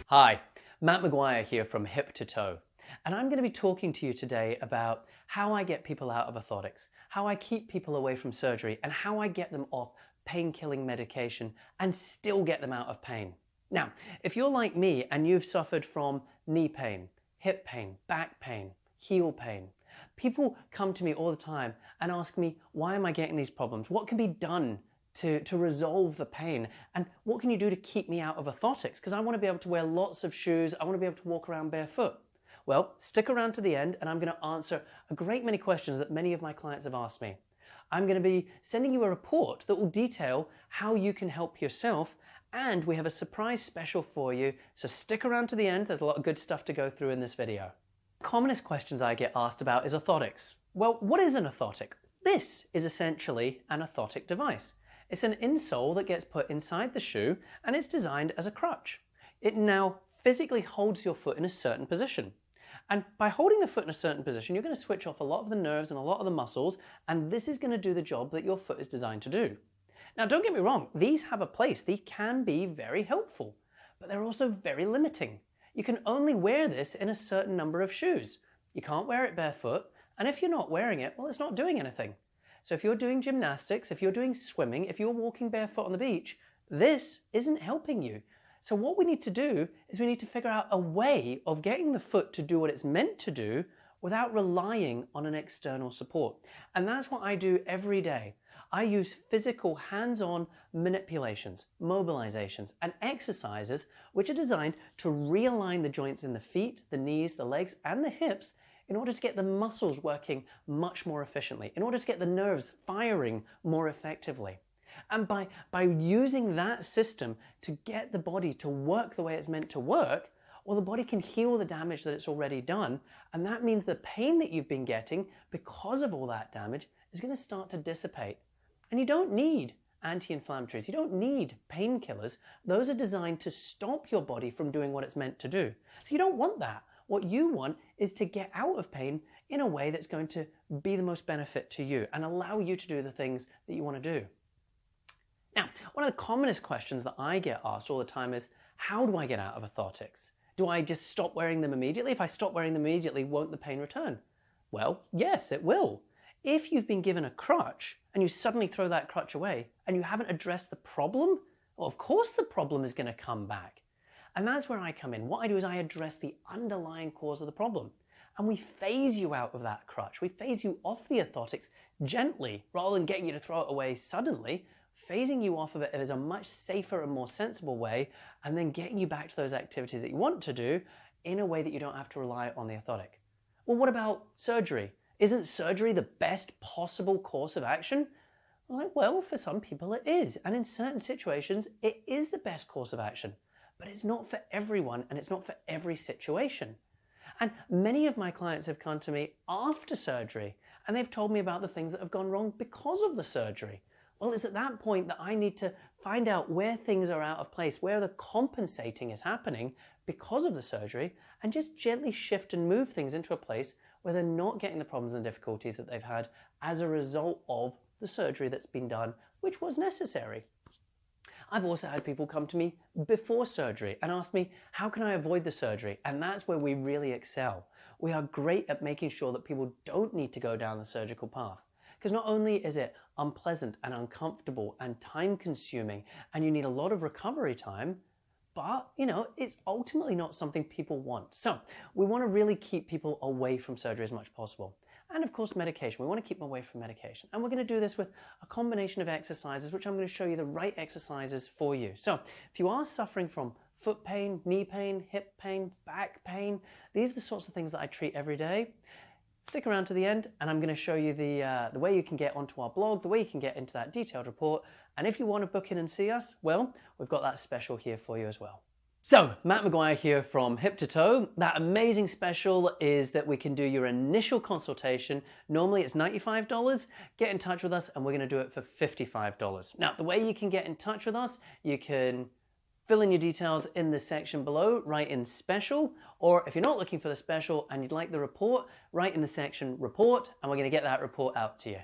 Hi, Matt McGuire here from Hip to Toe, and I'm going to be talking to you today about how I get people out of orthotics, how I keep people away from surgery, and how I get them off pain-killing medication and still get them out of pain. Now, if you're like me and you've suffered from knee pain, hip pain, back pain, heel pain, people come to me all the time and ask me, why am I getting these problems? What can be done to resolve the pain? And what can you do to keep me out of orthotics? Because I want to be able to wear lots of shoes. I want to be able to walk around barefoot. Well, stick around to the end and I'm going to answer a great many questions that many of my clients have asked me. I'm going to be sending you a report that will detail how you can help yourself, and we have a surprise special for you. So stick around to the end. There's a lot of good stuff to go through in this video. Commonest questions I get asked about is orthotics. Well, what is an orthotic? This is essentially an orthotic device. It's an insole that gets put inside the shoe and it's designed as a crutch. It now physically holds your foot in a certain position. And by holding the foot in a certain position, you're going to switch off a lot of the nerves and a lot of the muscles, and this is going to do the job that your foot is designed to do. Now, don't get me wrong, these have a place. They can be very helpful, but they're also very limiting. You can only wear this in a certain number of shoes. You can't wear it barefoot, and if you're not wearing it, well, it's not doing anything. So if you're doing gymnastics, if you're doing swimming, if you're walking barefoot on the beach, this isn't helping you. So what we need to do is we need to figure out a way of getting the foot to do what it's meant to do without relying on an external support. And that's what I do every day. I use physical hands-on manipulations, mobilizations, and exercises which are designed to realign the joints in the feet, the knees, the legs, and the hips in order to get the muscles working much more efficiently, in order to get the nerves firing more effectively. And by using that system to get the body to work the way it's meant to work, well, the body can heal the damage that it's already done. And that means the pain that you've been getting because of all that damage is going to start to dissipate. And you don't need anti-inflammatories. You don't need painkillers. Those are designed to stop your body from doing what it's meant to do. So you don't want that. What you want is to get out of pain in a way that's going to be the most benefit to you and allow you to do the things that you want to do. Now, one of the commonest questions that I get asked all the time is, how do I get out of orthotics? Do I just stop wearing them immediately? If I stop wearing them immediately, won't the pain return? Well, yes, it will. If you've been given a crutch and you suddenly throw that crutch away and you haven't addressed the problem, well, of course the problem is going to come back. And that's where I come in. What I do is I address the underlying cause of the problem. And we phase you out of that crutch. We phase you off the orthotics gently, rather than getting you to throw it away suddenly. Phasing you off of it is a much safer and more sensible way, and then getting you back to those activities that you want to do in a way that you don't have to rely on the orthotic. Well, what about surgery? Isn't surgery the best possible course of action? Well, for some people it is. And in certain situations, it is the best course of action. But it's not for everyone, and it's not for every situation. And many of my clients have come to me after surgery, and they've told me about the things that have gone wrong because of the surgery. Well, it's at that point that I need to find out where things are out of place, where the compensating is happening because of the surgery, and just gently shift and move things into a place where they're not getting the problems and difficulties that they've had as a result of the surgery that's been done, which was necessary. I've also had people come to me before surgery and ask me, how can I avoid the surgery? And that's where we really excel. We are great at making sure that people don't need to go down the surgical path. Because not only is it unpleasant and uncomfortable and time consuming, and you need a lot of recovery time, but it's ultimately not something people want. So we want to really keep people away from surgery as much as possible. And of course, medication. We want to keep them away from medication. And we're going to do this with a combination of exercises, which I'm going to show you the right exercises for you. So if you are suffering from foot pain, knee pain, hip pain, back pain, these are the sorts of things that I treat every day. Stick around to the end and I'm going to show you the way you can get onto our blog, the way you can get into that detailed report. And if you want to book in and see us, well, we've got that special here for you as well. So, Matt McGuire here from Hip to Toe. That amazing special is that we can do your initial consultation. Normally it's $95. Get in touch with us and we're going to do it for $55. Now, the way you can get in touch with us, you can fill in your details in the section below, write in special, or if you're not looking for the special and you'd like the report, write in the section report, and we're going to get that report out to you.